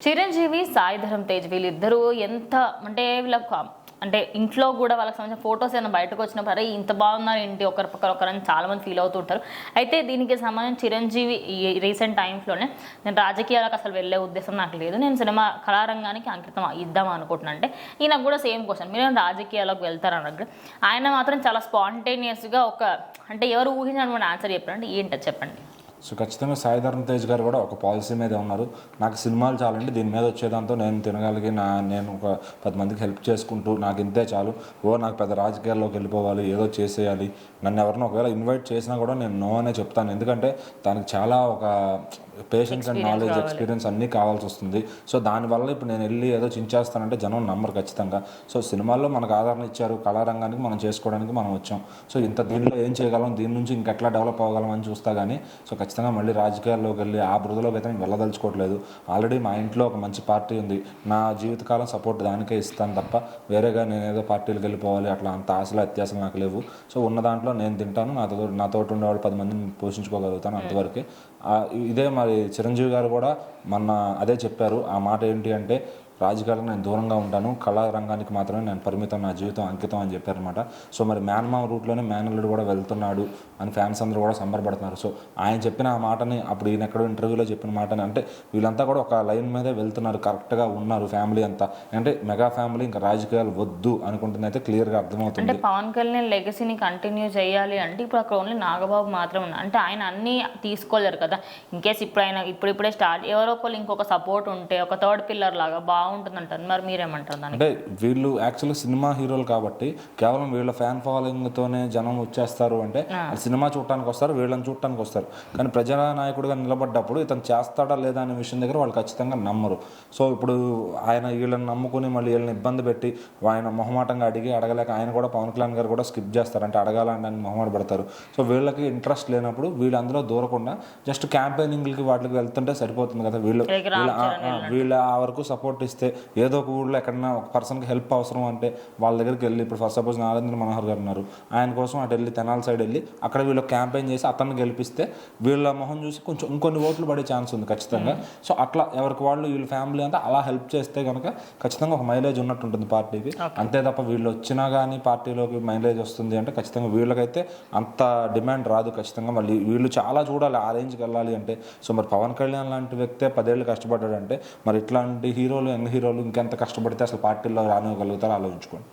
చిరంజీవి, సాయి ధరమ్ తేజ్ వీళ్ళిద్దరూ ఎంత అంటే అంటే ఇంట్లో కూడా వాళ్ళకి సంబంధించిన ఫొటోస్ ఏమైనా బయటకు వచ్చినప్పుడు అరే ఇంత బాగున్నారు ఏంటి ఒకరి పక్కన ఒకరని చాలా మంది ఫీల్ అవుతుంటారు. అయితే దీనికి సంబంధించి చిరంజీవి ఈ రీసెంట్ టైమ్స్లోనే నేను రాజకీయాలకు అసలు వెళ్ళే ఉద్దేశం నాకు లేదు, నేను సినిమా కళారంగానికి అంకితం ఇద్దాం అనుకుంటున్నాను. అంటే ఈయనకు కూడా సేమ్ క్వశ్చన్, మీరు రాజకీయాలకు వెళ్తారన్నట్టు ఆయన మాత్రం చాలా స్పాంటేనియస్గా అంటే ఎవరు ఊహించినటువంటి ఆన్సర్ చెప్పారంటే ఏంటో చెప్పండి. సో ఖచ్చితంగా సాయి ధరమ్ తేజ్ గారు కూడా ఒక పాలసీ మీద ఉన్నారు. నాకు సినిమాలు చాలండి, దీని మీద వచ్చేదాంతో నేను తినగలిగి నేను ఒక 10 మందికి హెల్ప్ చేసుకుంటూ నాకు ఇంతే చాలు, నాకు పెద్ద రాజకీయాల్లోకి వెళ్ళిపోవాలి, ఏదో చేసేయాలి, నన్ను ఎవరినో ఒకవేళ ఇన్వైట్ చేసినా కూడా నేను నో అనే చెప్తాను. ఎందుకంటే దానికి చాలా ఒక పేషెన్స్ అండ్ నాలెడ్జ్, ఎక్స్పీరియన్స్ అన్నీ కావాల్సి వస్తుంది. సో దానివల్ల ఇప్పుడు నేను వెళ్ళి ఏదో చించేస్తానంటే జనం నమ్మరు ఖచ్చితంగా. సో సినిమాల్లో మనకు ఆదరణ ఇచ్చారు, కళారంగానికి మనం చేసుకోవడానికి మనం వచ్చాం. సో ఇంత దీనిలో ఏం చేయగలం, దీని నుంచి ఇంకెట్లా డెవలప్ అవ్వగలం అని చూస్తా కానీ సో ఖచ్చితంగా మళ్ళీ రాజకీయాల్లోకి వెళ్ళి ఆ బృదలోకి అయితే నేను వెళ్ళదలుచుకోవట్లేదు. ఆల్రెడీ మా ఇంట్లో ఒక మంచి పార్టీ ఉంది, నా జీవితకాలం సపోర్ట్ దానికే ఇస్తాను తప్ప వేరేగా నేను ఏదో పార్టీలకు వెళ్ళిపోవాలి అట్లా అంత ఆశలు అత్యాశలు నాకు లేవు. సో ఉన్న దాంట్లో నేను తింటాను, నాతోటి ఉండేవాళ్ళు 10 మందిని పోషించుకోగలుగుతాను, అంతవరకే. ఇదే మరి చిరంజీవి గారు కూడా మొన్న అదే చెప్పారు. ఆ మాట ఏంటి అంటే రాజకీయాలకు నేను దూరంగా ఉంటాను, కళారంగానికి మాత్రమే నేను పరిమితం, నా జీవితం అంకితం అని చెప్పారనమాట. సో మరి మేనమామ రూట్లోనే మేనల్లుడు కూడా వెళ్తున్నాడు అని ఫ్యాన్స్ అందరూ కూడా సంబరపడుతున్నారు. సో ఆయన చెప్పిన ఆ మాటని అప్పుడు ఈయన ఎక్కడో ఇంటర్వ్యూలో చెప్పిన మాటని అంటే వీళ్ళంతా కూడా ఒక లైన్ మీదే వెళ్తున్నారు, కరెక్ట్గా ఉన్నారు ఫ్యామిలీ అంతా. అంటే మెగా ఫ్యామిలీ ఇంకా రాజకీయాలు వద్దు అనుకుంటుంది అయితే క్లియర్గా అర్థమవుతుంది. అంటే పవన్ కళ్యాణ్ లెగసీని కంటిన్యూ చేయాలి అంటే ఇప్పుడు అక్కడ ఓన్లీ నాగబాబు మాత్రం ఉన్నారు. అంటే ఆయన అన్నీ తీసుకోలేరు కదా. ఇన్కేస్ ఇప్పుడు ఆయన ఇప్పుడిప్పుడే స్టార్ట్, ఎవరో ఒకళ్ళు ఇంకొక సపోర్ట్ ఉంటే ఒక థర్డ్ పిల్లర్ లాగా బాగుంటుందంటారు. మరి మీరేమంటారు దానికి? అంటే వీళ్ళు యాక్చువల్లీ సినిమా హీరోలు కాబట్టి కేవలం వీళ్ళ ఫ్యాన్ ఫాలోయింగ్తోనే జనం వచ్చేస్తారు అంటే సినిమా చూడటానికి వస్తారు, వీళ్ళని చూడటానికి వస్తారు. కానీ ప్రజానాయకుడిగా నిలబడ్డప్పుడు ఇతను చేస్తాడా లేదా అనే విషయం దగ్గర వాళ్ళు ఖచ్చితంగా నమ్మరు. సో ఇప్పుడు ఆయన వీళ్ళని నమ్ముకుని మళ్ళీ వీళ్ళని ఇబ్బంది పెట్టి ఆయన మొహమాటంగా అడగలేక ఆయన కూడా పవన్ కళ్యాణ్ గారు కూడా స్కిప్ చేస్తారు, అంటే అడగాలని మొహమాట పడతారు. సో వీళ్ళకి ఇంట్రెస్ట్ లేనప్పుడు వీళ్ళు అందులో దూరకుండా జస్ట్ క్యాంపెయినింగ్లకి వాటికి వెళ్తుంటే సరిపోతుంది కదా. వీళ్ళ ఆ వరకు సపోర్ట్ ఇస్తే ఏదో ఒక ఊళ్ళో ఎక్కడన్నా ఒక పర్సన్కి హెల్ప్ అవసరం అంటే వాళ్ళ దగ్గరికి వెళ్ళి, ఇప్పుడు ఫర్ సపోజ్ నరేంద్ర మనోహర్ గారు ఉన్నారు, ఆయన కోసం అటు వెళ్ళి తెనాలి సైడ్ వెళ్ళి అక్కడ వీళ్ళు క్యాంపెయిన్ చేసి అతన్ని గెలిపిస్తే వీళ్ళ మొహం చూసి కొంచెం ఇంకొన్ని ఓట్లు పడే ఛాన్స్ ఉంది ఖచ్చితంగా. సో అట్లా ఎవరికి వాళ్ళు వీళ్ళ ఫ్యామిలీ అంతా అలా హెల్ప్ చేస్తే కనుక ఖచ్చితంగా ఒక మైలేజ్ ఉన్నట్టు ఉంటుంది పార్టీకి. అంతే తప్ప వీళ్ళు వచ్చినా కానీ పార్టీలోకి మైలేజ్ వస్తుంది అంటే ఖచ్చితంగా వీళ్ళకైతే అంత డిమాండ్ రాదు ఖచ్చితంగా. మళ్ళీ వీళ్ళు చాలా చూడాలి ఆ రేంజ్కి వెళ్ళాలి అంటే. సో మరి పవన్ కళ్యాణ్ లాంటి వ్యక్తే 10 ఏళ్ళు కష్టపడ్డాడంటే మరి ఇట్లాంటి హీరోలు, యంగ్ హీరోలు ఇంకెంత కష్టపడితే అసలు పార్టీల్లో రానివ్వగలుగుతారో ఆలోచించుకోండి.